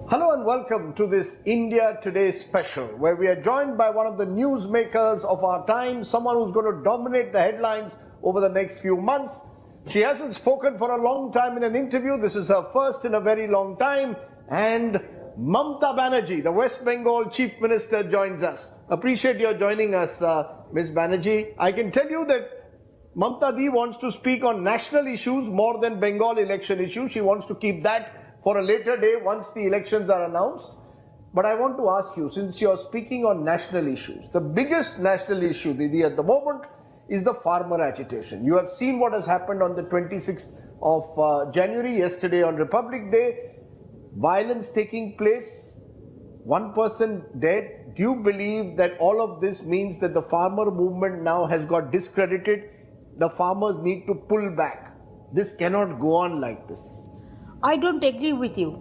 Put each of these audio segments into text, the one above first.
Hello and welcome to this India Today special, where we are joined by one of the newsmakers of our time, someone who's going to dominate the headlines over the next few months. She hasn't spoken for a long time in an interview. This is her first in a very long time. And Mamata Banerjee, the West Bengal Chief Minister, joins us. Appreciate your joining us, Ms. Banerjee. I can tell you that Mamata Di wants to speak on national issues more than Bengal election issues. She wants to keep that for a later day once the elections are announced. But I want to ask you, since you're speaking on national issues, the biggest national issue, Didi, at the moment is the farmer agitation. You have seen what has happened on the 26th of January, yesterday on Republic Day. Violence taking place, one person dead. Do you believe that all of this means that the farmer movement now has got discredited? The farmers need to pull back. This cannot go on like this. I don't agree with you,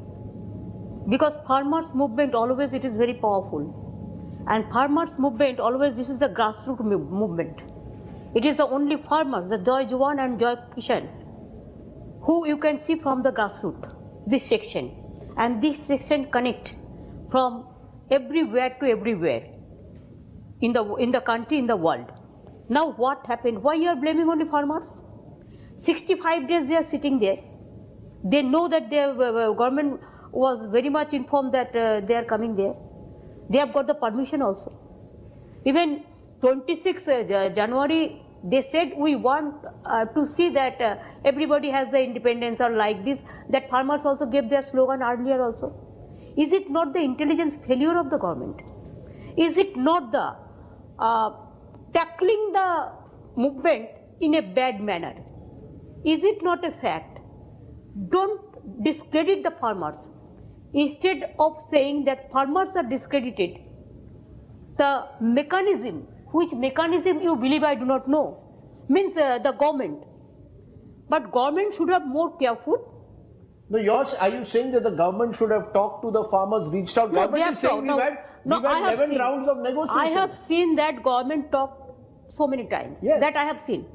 because farmers movement always it is very powerful, and farmers movement always this is a grassroots movement. It is the only farmers, the Joy Jawan and Joy Kishan, who you can see from the grassroots, this section, and this section connect from everywhere to everywhere in the country, in the world. Now what happened? Why you are blaming only farmers? 65 days they are sitting there. They know that their government was very much informed that they are coming there. They have got the permission also. Even 26 January, they said we want to see that everybody has the independence or like this. That farmers also gave their slogan earlier also. Is it not the intelligence failure of the government? Is it not the tackling the movement in a bad manner? Is it not a fact? Don't discredit the farmers. Instead of saying that farmers are discredited, the mechanism, which mechanism you believe I do not know, means the government. But government should have more careful. No, are you saying that the government should have talked to the farmers, reached out? No, government is saying we've had 11 rounds of negotiations. I have seen that government talk so many times. Yes. That I have seen.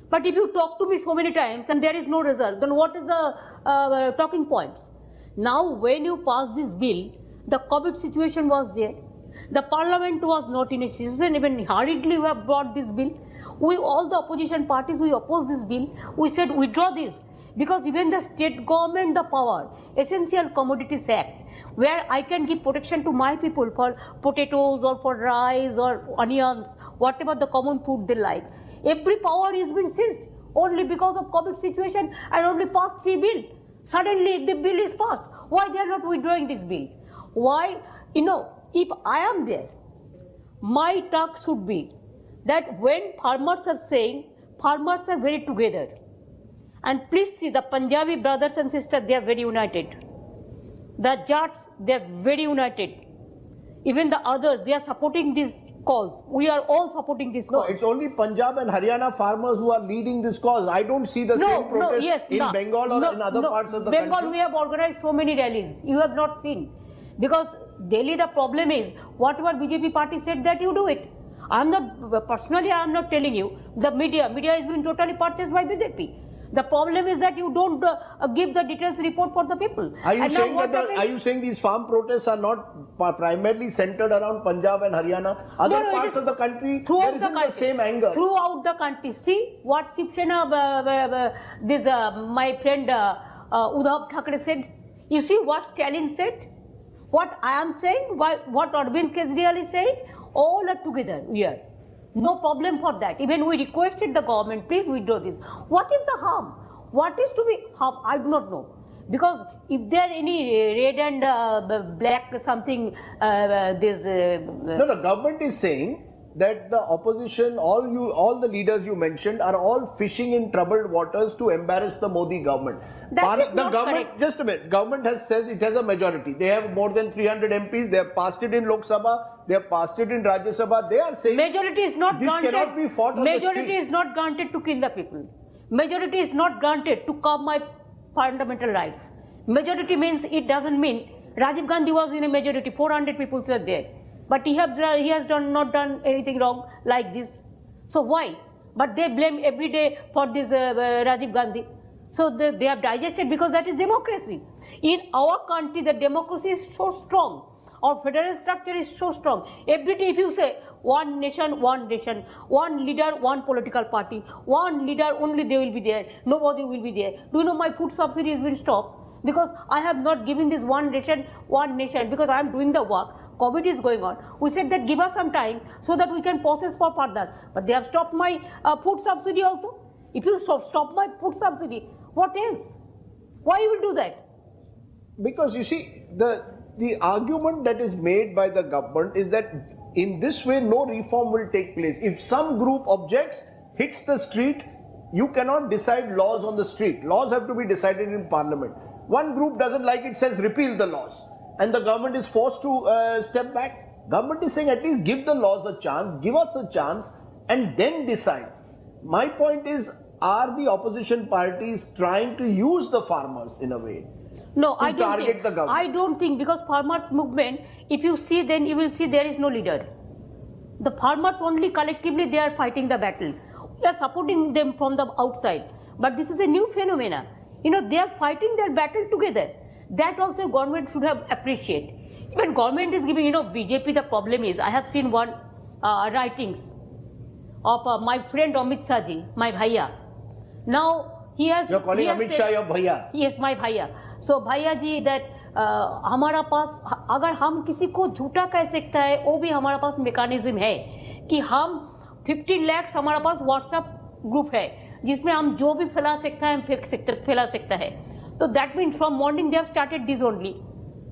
But if you talk to me so many times and there is no result, then what is the talking points? Now, when you pass this bill, the COVID situation was there. The parliament was not in a situation. Even hurriedly we have brought this bill. We, all the opposition parties, we opposed this bill. We said withdraw this, because even the state government, the power, Essential Commodities Act, where I can give protection to my people for potatoes or for rice or onions, whatever the common food they like. Every power is been seized only because of COVID situation and only passed 3 bills. Suddenly the bill is passed. Why they are not withdrawing this bill? Why? If I am there, my talk should be that when farmers are saying, farmers are very together. And please see the Punjabi brothers and sisters, they are very united. The Jats, they are very united. Even the others, they are supporting this cause. We are all supporting this cause. No, it's only Punjab and Haryana farmers who are leading this cause. I don't see the same protest in Bengal or in other parts of the country. Bengal, we have organized so many rallies. You have not seen. Because Delhi, the problem is, whatever BJP party said that you do it. I am not, personally, I am not telling you. The media has been totally purchased by BJP. The problem is that you don't give the details report for the people. Are you saying these farm protests are not primarily centered around Punjab and Haryana? Other parts of the country, there isn't the same anger. Throughout the country. See what Shiv Sena, my friend Uddhav Thackeray said. You see what Stalin said? What I am saying, what Arvind Kejriwal is saying, all are together here. No problem for that. Even we requested the government, please withdraw this. What is the harm? What is to be harm? I do not know. Because if there any red and black something, No, the government is saying that the opposition, all the leaders you mentioned are all fishing in troubled waters to embarrass the Modi government. That is not government, correct. just a minute, government says it has a majority. They have more than 300 MPs. They have passed it in Lok Sabha. They have passed it in Rajya Sabha. They are saying majority is not this granted. Cannot be fought on majority the street. is not granted to kill the people. Majority is not granted to curb my fundamental rights. Majority means, it doesn't mean Rajiv Gandhi was in a majority, 400 people were there. But he has not done anything wrong like this. So why? But they blame every day for this Rajiv Gandhi. So they have digested because that is democracy. In our country, the democracy is so strong. Our federal structure is so strong. Every day if you say one nation, one leader, one political party, one leader, only they will be there, nobody will be there. Do you know my food subsidy has been stopped? Because I have not given this one nation, because I am doing the work. COVID is going on. We said that give us some time so that we can process for further. But they have stopped my food subsidy also. If you stop my food subsidy, what else? Why you will do that? Because you see, the argument that is made by the government is that in this way no reform will take place. If some group objects, hits the street, you cannot decide laws on the street. Laws have to be decided in parliament. One group doesn't like it, says repeal the laws, and the government is forced to step back. Government is saying at least give the laws a chance, give us a chance, and then decide. My point is, are the opposition parties trying to use the farmers in a way? No, I don't target think. the government? I don't think, because farmers movement, if you see, then you will see there is no leader. The farmers only collectively they are fighting the battle. We are supporting them from the outside. But this is a new phenomena. You know, they are fighting their battle together. That also government should have appreciated. Even government is giving, BJP, the problem is, I have seen one writings of my friend Amit Shah ji, my bhaiya. Now he has. You're calling Amit Shah your bhaiya? Yes, my bhaiya. So भैया जी that हमारा पास अगर हम किसी को झूठा कह सकता है, वो भी हमारा पास मैकेनिज्म है कि हम 15 लाख हमारा पास व्हाट्सएप ग्रुप है जिसमें हम जो भी फैला सकता है फैला सकता है. तो that means from morning they have started this only.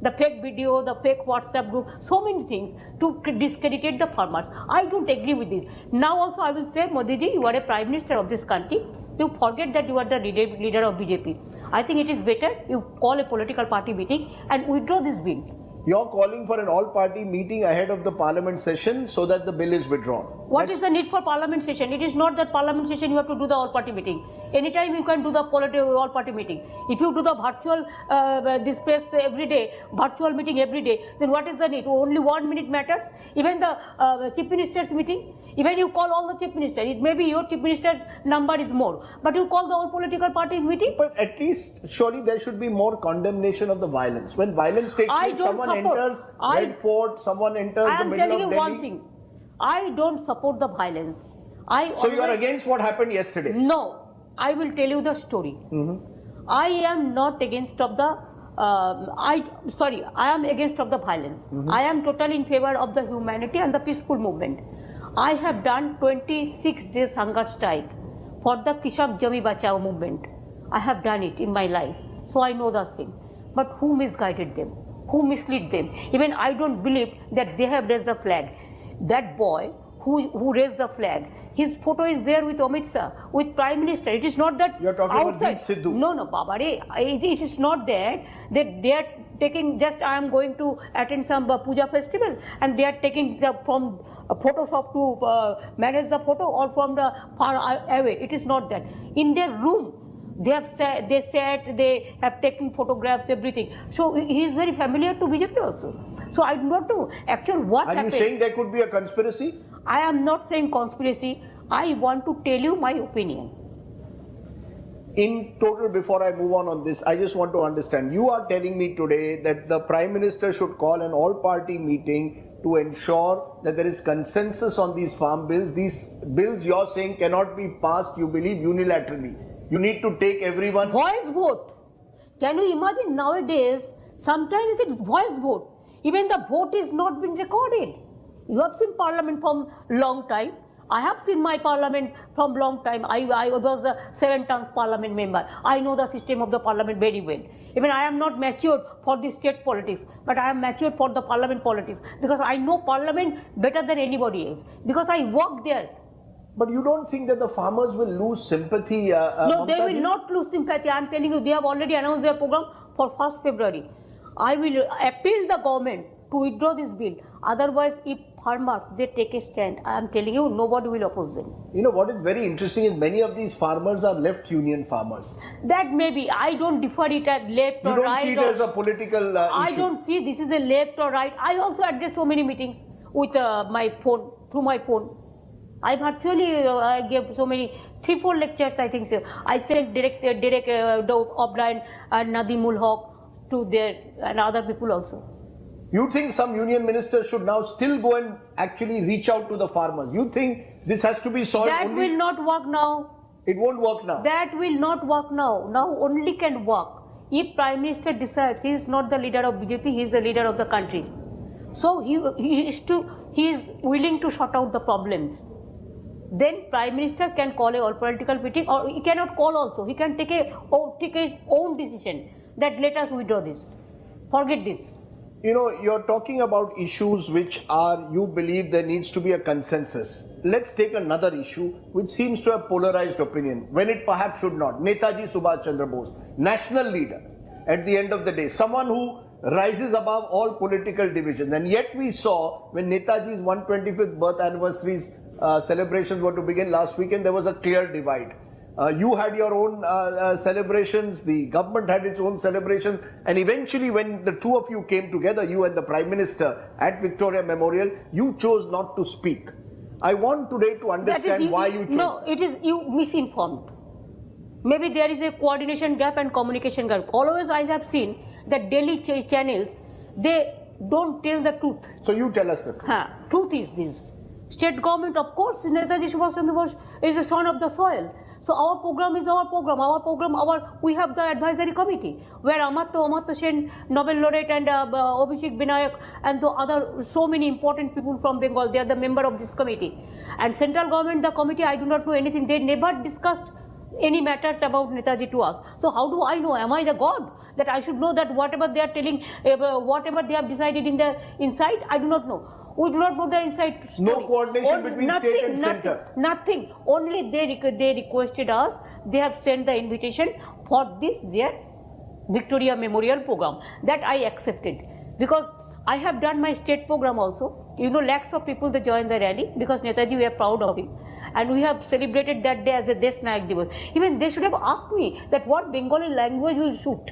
The fake video, the fake WhatsApp group, so many things to discredit the farmers. I don't agree with this. Now also I will say, Modi ji, you are a prime minister of this country. You forget that you are the leader of BJP. I think it is better you call a political party meeting and withdraw this bill. You're calling for an all-party meeting ahead of the parliament session so that the bill is withdrawn. What is the need for parliament session? It is not that parliament session you have to do the all-party meeting. Anytime you can do the all-party meeting. If you do the virtual this place every day, virtual meeting every day, then what is the need? Only 1 minute matters. Even the chief minister's meeting, even you call all the chief ministers. It may be your chief minister's number is more, but you call the all political party meeting. But at least surely there should be more condemnation of the violence. When violence takes place, someone enters Red Fort, someone enters the middle of Delhi. I am telling you one thing. I don't support the violence. So you are against what happened yesterday? No. I will tell you the story. I am not against of the I am against of the violence. I am totally in favor of the humanity and the peaceful movement. I have done 26 days hunger strike for the Kishak Jami Bachao movement. I have done it in my life, so I know those things. But who misguided them? Who misled them? Even I don't believe that they have raised the flag. That boy who raised the flag, his photo is there with Amit Shah, with Prime Minister. It is not that you're talking outside. About Deep Sidhu. No, Babare. It is not that they are taking just I am going to attend some puja festival and they are taking from Photoshop to manage the photo or from the far away. It is not that. In their room, they have taken photographs, everything. So he is very familiar to BJP also. So I do not know actually what happened. Are you saying there could be a conspiracy? I am not saying conspiracy. I want to tell you my opinion. In total, before I move on this, I just want to understand. You are telling me today that the Prime Minister should call an all-party meeting to ensure that there is consensus on these farm bills. These bills you're saying cannot be passed, you believe, unilaterally. You need to take everyone. Voice vote. Can you imagine nowadays, sometimes it's voice vote. Even the vote is not been recorded. You have seen parliament from long time. I have seen my parliament from long time. I was a 7 terms parliament member. I know the system of the parliament very well. Even I am not matured for the state politics, but I am matured for the parliament politics because I know parliament better than anybody else because I work there. But you don't think that the farmers will lose sympathy? No, they will not lose sympathy. I am telling you, they have already announced their program for 1st February. I will appeal the government to withdraw this bill. Otherwise, if farmers, they take a stand, I am telling you, nobody will oppose them. You know, what is very interesting is many of these farmers are left union farmers. That may be. I don't differ it at left or right. You don't see it as a political I issue. don't see this is a left or right. I also address so many meetings with my phone, through my phone. I virtually I gave so many 3-4 lectures. I think so. I sent Derek O'Brien and Nadim ul Haq to there and other people also. You think some union ministers should now still go and actually reach out to the farmers? You think this has to be solved? That only? will not work now. It won't work now. That will not work now. Now only can work if Prime Minister decides he is not the leader of BJP, he is the leader of the country. So he is willing to sort out the problems. Then Prime Minister can call a all political meeting, or he cannot call also. He can take his own decision that let us withdraw this, forget this. You know, you're talking about issues which are, you believe there needs to be a consensus. Let's take another issue which seems to have polarized opinion when it perhaps should not. Netaji Subhash Chandra Bose, national leader at the end of the day, someone who rises above all political divisions. And yet we saw when Netaji's 125th birth anniversaries celebrations were to begin last weekend, there was a clear divide. You had your own celebrations, the government had its own celebrations, and eventually when the two of you came together, you and the Prime Minister at Victoria Memorial, you chose not to speak. I want today to understand why you chose. No, it is you misinformed. Maybe there is a coordination gap and communication gap. Always I have seen that Delhi channels, they don't tell the truth. So you tell us the truth. Truth is this. State government, of course, Netaji Subhash Chandra Bose is the son of the soil. So our program is our program. We have the advisory committee where Amartya Sen, Nobel laureate, and Abhishek Binayak, and the other so many important people from Bengal, they are the member of this committee. And central government, the committee, I do not know anything. They never discussed any matters about Netaji to us. So how do I know? Am I the God that I should know that whatever they are telling, whatever they have decided in their inside? I do not know. We do not know the inside story. No coordination between state and center. Nothing. Only they requested us. They have sent the invitation for this their Victoria Memorial program. That I accepted because I have done my state program also. You know, lakhs of people they joined the rally because Netaji, we are proud of him. And we have celebrated that day as a Desh Nayak Divas. Even they should have asked me that what Bengali language will suit.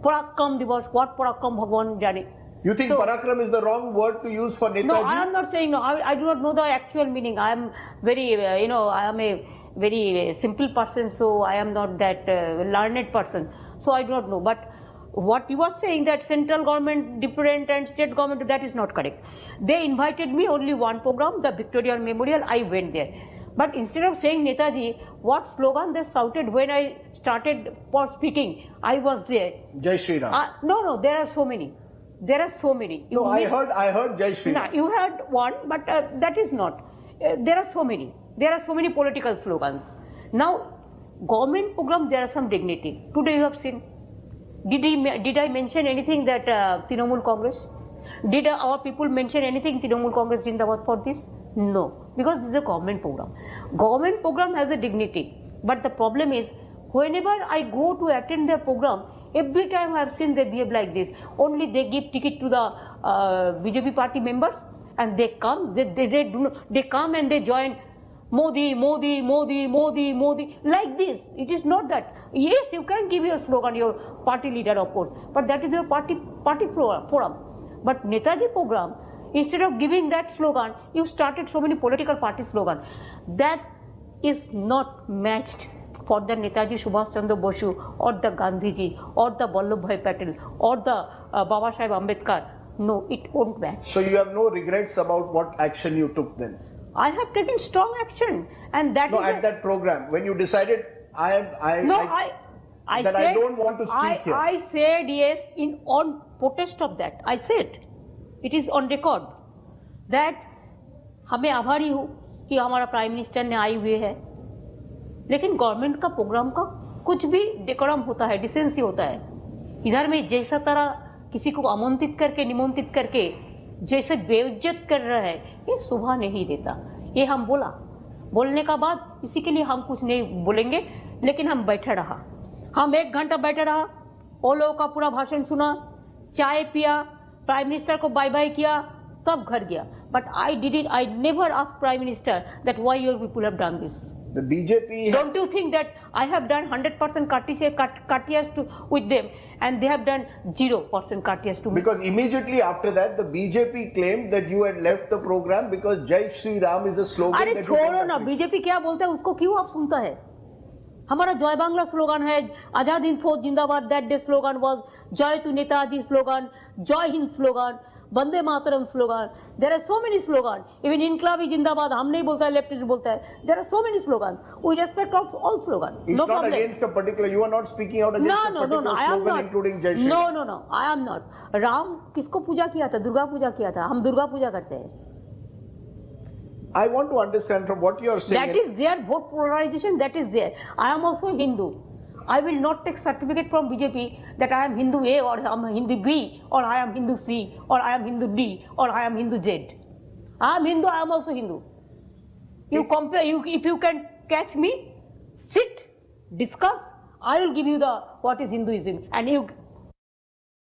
Parakram Divas, what Parakram Bhagwan Jane. You think Parakram is the wrong word to use for Netaji? No, I am not saying no. I do not know the actual meaning. I am very, I am a very simple person, so I am not that learned person. So I do not know. But what you are saying that central government different and state government, that is not correct. They invited me only one program, the Victoria Memorial. I went there. But instead of saying Netaji, what slogan they shouted when I started for speaking, I was there. Jai Shri Ram. No, there are so many. There are so many. No, I heard Jai Shri Ram. No, you had one, but that is not. There are so many. There are so many political slogans. Now, government program, there are some dignity. Today you have seen. Did I mention anything that Trinamool Congress? Did our people mention anything Trinamool Congress Zindabad for this? No, because this is a government program. Government program has a dignity. But the problem is, whenever I go to attend their program, every time I have seen they behave like this. Only they give ticket to the BJP party members and they come, they come and they join Modi, Modi, Modi, Modi, Modi, like this. It is not that. Yes, you can give your slogan, your party leader, of course, but that is your party forum. But Netaji program, instead of giving that slogan, you started so many political party slogan. That is not matched for the Netaji Subhash Chandra Bose or the Gandhiji or the Vallabhbhai Patel or the Baba Saheb Ambedkar. No, it won't match. So you have no regrets about what action you took then? I have taken strong action, and that is at that program when you decided I said I don't want to speak here. I said yes on protest of that. I said it is on record that हमें आभारी हूँ कि हमारा prime minister ने आए हुए है, लेकिन गवर्नमेंट का प्रोग्राम का कुछ भी डेकोरम होता है, डिसेंसी होता है. इधर में जैसा तरह किसी को आमंत्रित करके निमंत्रित करके जैसे बेइज्जत कर रहा है, ये शोभा नहीं देता. ये हम बोलने का बाद इसी के लिए हम कुछ नहीं बोलेंगे, लेकिन हम बैठे रहा. हम 1 घंटा बैठे रहा, वो लोगों का पूरा भाषण सुना, चाय पिया, प्राइम मिनिस्टर को बाय बाय किया, तब घर गया. But I never ask prime minister that why your people have done this. The BJP. Don't you think that I have done 100% courteous with them and they have done 0% courteous to me? Because immediately after that, the BJP claimed that you had left the program because Jai Shri Ram is a slogan. अरे that you छोड़ो can ना, appreciate. BJP क्या बोलता है उसको क्यों आप सुनता है? हमारा जय बांग्ला स्लोगन है, आजाद हिंद फौज जिंदाबाद, दैट डे स्लोगन वाज जय टू नेताजी स्लोगन, जय हिंद slogan, Vande Mataram slogan. There are so many slogan. Even इनकलाबी जिंदाबाद हम नहीं बोलता है, लेफ्टिस्ट बोलता है. There are so many slogan. We respect all slogan. It's no not problem. against a particular. You are not speaking out against a particular I am slogan, not. including Jai Shri. No, I am not. Ram किसको पूजा किया था? दुर्गा पूजा किया था. हम दुर्गा पूजा करते हैं. I want to understand from what you are saying. That is their vote polarization. That is there. I am also Hindu. I will not take certificate from BJP that I am Hindu A or I am Hindu B or I am Hindu C or I am Hindu D or I am Hindu Z. I am Hindu. I am also Hindu. You compare. If you can catch me, sit, discuss. I will give you the what is Hinduism and you.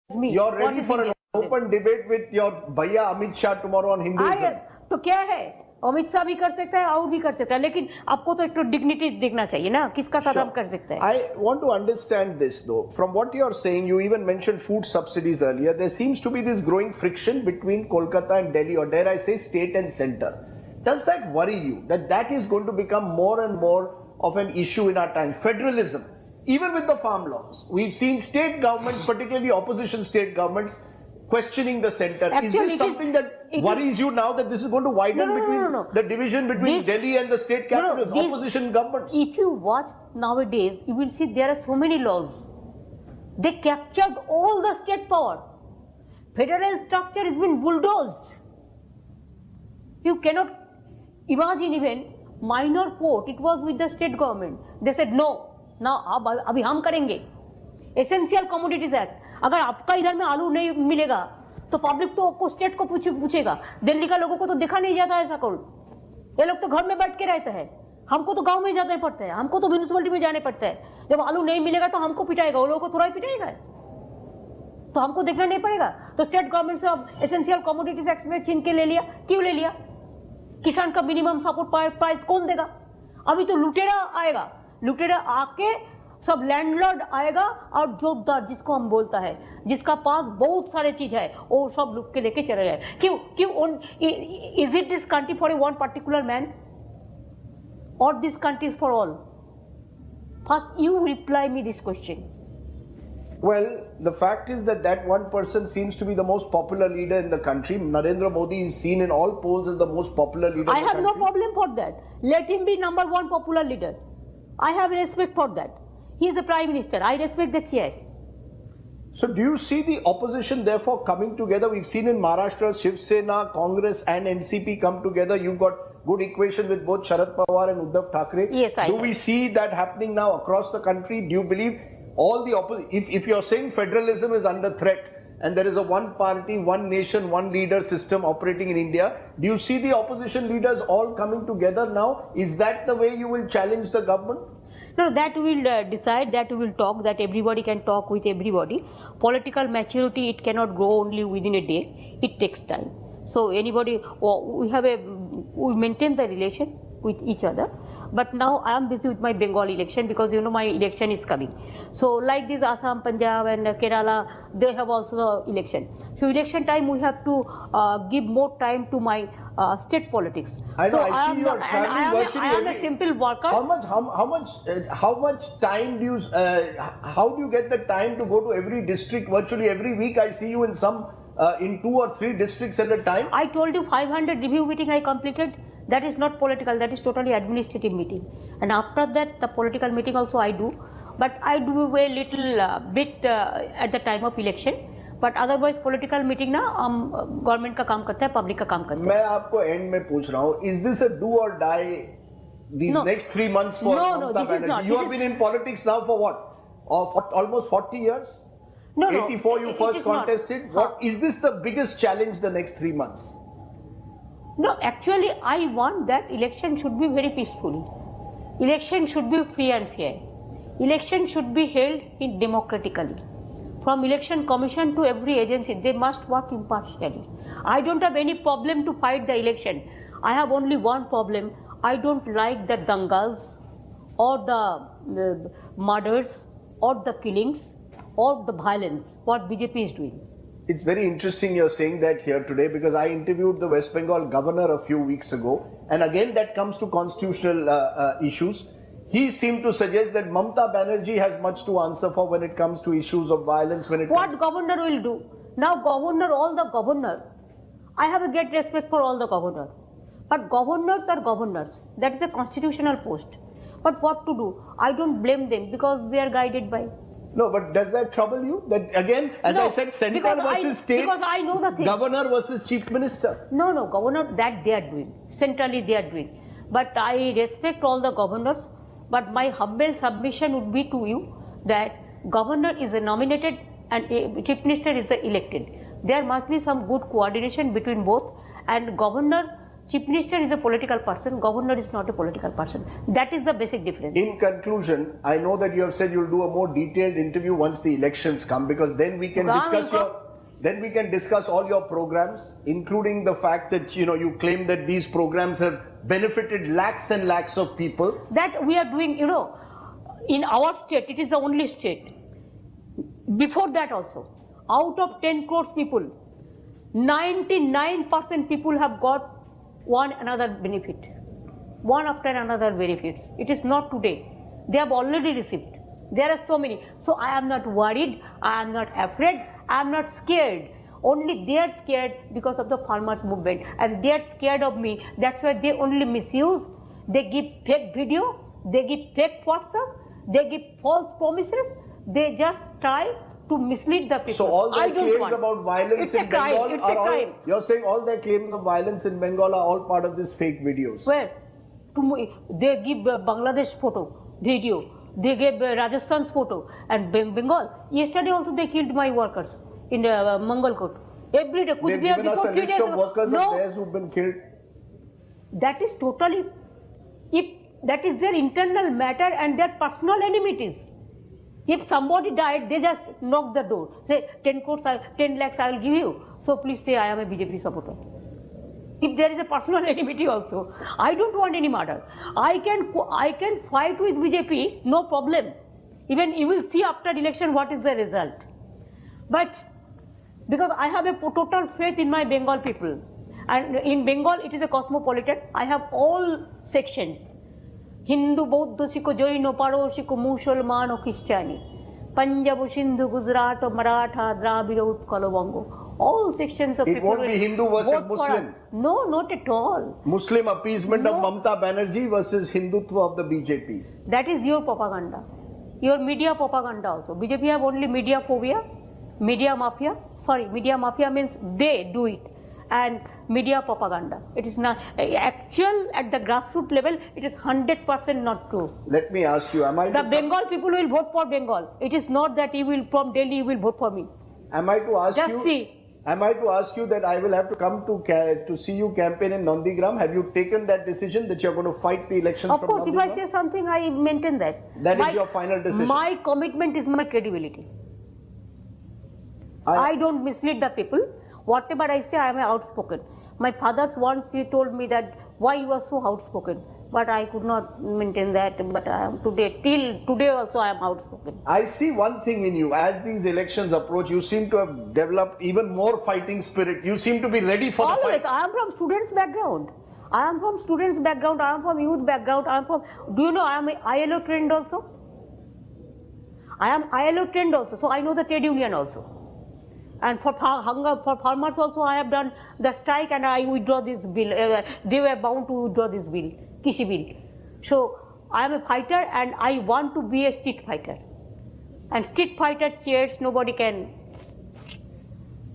Me. You're what ready is for an Hinduism. open debate with your Bhaiya Amit Shah tomorrow on Hinduism. तो क्या है, अमित शाह भी कर सकता है और भी कर सकता है, लेकिन आपको तो एक तो डिग्निटी देखना चाहिए ना, किसका साथ हम कर सकते हैं. I want to understand this though. From what you are saying, you even mentioned food subsidies earlier. There seems to be this growing friction between Kolkata and Delhi, or dare I say state and center. Does that worry you that that is going to become more and more of an issue in our time? Federalism, even with the farm laws, we've seen state governments, particularly opposition state governments, questioning the center. Actually, is this something that worries you now, that this is going to widen between the division between Delhi and the state capitals, opposition governments? If you watch nowadays, you will see there are so many laws. They captured all the state power. Federal structure has been bulldozed. You cannot imagine even minor port. It was with the state government. They said no. Now अभी हम करेंगे. Essential Commodities Act. अगर आपका इधर में आलू नहीं मिलेगा तो पब्लिक तो आपको स्टेट को पूछेगा. दिल्ली का लोगों को तो देखा नहीं जाता ऐसा कौन. ये लोग तो घर में बैठ के रहते हैं. हमको तो गांव में जाना पड़ता है, हमको तो म्यूनिसिपैलिटी में जाने पड़ता है. जब आलू नहीं मिलेगा तो हमको पिटाएगा, वो लोगों को थोड़ा ही पिटाएगा, तो हमको देखना नहीं पड़ेगा. तो स्टेट गवर्नमेंट से अब एसेंशियल कमोडिटीज एक्ट में छीन के ले लिया. क्यों ले लिया? किसान का मिनिमम सपोर्ट प्राइस कौन देगा? अभी तो लुटेरा आएगा. लुटेरा आके सब लैंडलॉर्ड आएगा और जोतदार जिसको हम बोलता है, जिसका पास बहुत सारे चीज है, वो सब लुट के लेके चले जाए. क्यों is it this country for a one particular man और this country is for all? First you reply me this question. Well, the fact is that one person seems to be the most popular leader in the country. Narendra Modi is seen in all polls as the most popular leader I in the have country. no problem for that. Let him be number one popular leader. I have respect for that. He is the prime minister. I respect the chair. So do you see the opposition therefore coming together? We've seen in Maharashtra, Shiv Sena, Congress and NCP come together. You've got good equation with both Sharad Pawar and Uddhav Thackeray. Yes, I do have. we see that happening now across the country? Do you believe all the if you're saying federalism is under threat and there is a one party, one nation, one leader system operating in India, do you see the opposition leaders all coming together now? Is that the way you will challenge the government? No, that we will decide, that we will talk, that everybody can talk with everybody. Political maturity, it cannot grow only within a day. It takes time. So anybody, we maintain the relation with each other. But now I am busy with my Bengal election because you know my election is coming. So like this Assam, Punjab and Kerala, they have also the election. So election time we have to give more time to my state politics. I know, so I see you are traveling virtually. I am a simple worker. How much time do you? How do you get the time to go to every district? Virtually every week, I see you in some in 2 or 3 districts at a time. I told you 500 review meeting I completed. That is not political. That is totally administrative meeting. And after that, the political meeting also I do. But I do a little bit at the time of election. But otherwise political meeting ना हम government का काम करते हैं, public का काम करते हैं. मैं आपको एंड में पूछ रहा हूँ, is this a do or die these next 3 months for No, this is not. You have been in politics now for what? Almost 40 years? No, 84 you first is not. contested. What is this the biggest challenge the next 3 months? No, actually I want that election should be very peacefully. Election should be free and fair. Election should be held in democratically. From election commission to every agency, they must work impartially. I don't have any problem to fight the election. I have only one problem. I don't like the dangas or the murders or the killings or the violence what BJP is doing. It's very interesting you're saying that here today, because I interviewed the West Bengal governor a few weeks ago, and again that comes to constitutional issues. He seemed to suggest that Mamata Banerjee has much to answer for when it comes to issues of violence. What governor will do? Now all the governor, I have a great respect for all the governors. But governors are governors. That is a constitutional post. But what to do? I don't blame them because they are guided by. No, but does that trouble you? That again, as I said, center versus state. Because I know the thing. Governor versus chief minister. No, governor, that they are doing. Centrally they are doing. But I respect all the governors. But my humble submission would be to you that governor is a nominated and chief minister is a elected. There must be some good coordination between both. And governor, chief minister is a political person, governor is not a political person. That is the basic difference. In conclusion, I know that you have said you'll do a more detailed interview once the elections come, because then we can discuss all your programs, including the fact that you claim that these programs have benefited lakhs and lakhs of people. That we are doing, in our state, it is the only state. Before that also, out of 10 crores people, 99% people have got one another benefit, one after another benefits. It is not today. They have already received. There are so many. So I am not worried. I am not afraid. I am not scared. Only they are scared because of the farmers movement, and they are scared of me. That's why they only misuse. They give fake video. They give fake WhatsApp. They give false promises. They just try to mislead the people. So all their claims about violence in Bengal are all, you're saying all their claims of violence in Bengal are all part of these fake videos? Where? They give Bangladesh photo, video. They gave Rajasthan's photo. And Bengal, yesterday also they killed my workers in Mangalkot. Every day. They've given us a list of workers of theirs who've been killed. That is totally, if that is their internal matter and their personal enmities. If somebody died, they just knock the door. Say, 10 lakhs I will give you. So please say I am a BJP supporter. If there is a personal enmity also, I don't want any murder. I can fight with BJP, no problem. Even you will see after election what is the result. But because I have a total faith in my Bengal people. And in Bengal, it is a cosmopolitan. I have all sections. Hindu, Bauddha, Sikh, Jain, Paro, Sikh, Musalman, or Christiani. Punjab, Sindhu, Gujarat, Maratha, Dravida, Utkal, Bongo. All sections of it people. It won't be Hindu versus Muslim. No, not at all. Muslim appeasement of Mamata Banerjee versus Hindutva of the BJP. That is your propaganda. Your media propaganda also. BJP have only media phobia, media mafia. Sorry, media mafia means they do it. And media propaganda. It is not actual at the grassroots level. It is 100% not true. Let me ask you: the Bengal people will vote for Bengal. It is not that you will from Delhi you will vote for me. Am I to ask Just see. Am I to ask you that I will have to come to see you campaign in Nandigram? Have you taken that decision that you are going to fight the elections? Of course, if I say something, I maintain that. That is your final decision. My commitment is my credibility. I don't mislead the people. Whatever I say, I am outspoken. My father once he told me that why you are so outspoken, but I could not maintain that. But I am today, till today also I am outspoken. I see one thing in you. As these elections approach, you seem to have developed even more fighting spirit. You seem to be ready for the fight. Always. I am from students' background. I am from students' background. I am from youth background. I am from. Do you know I am ILO trained also? I am ILO trained also. So I know the trade union also. And for hunger, for farmers also, I have done the strike and I withdraw this bill. They were bound to withdraw this bill, Kishi bill. So I am a fighter and I want to be a street fighter. And street fighter cheers, nobody can.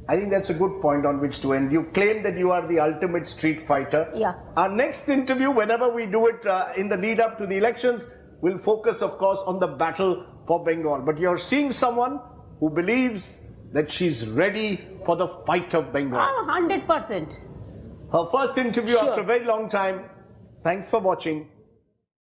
I think that's a good point on which to end. You claim that you are the ultimate street fighter. Yeah. Our next interview, whenever we do it in the lead up to the elections, will focus, of course, on the battle for Bengal. But you're seeing someone who believes that she's ready for the fight of Bengal. 100%. Her first interview after a very long time. Thanks for watching.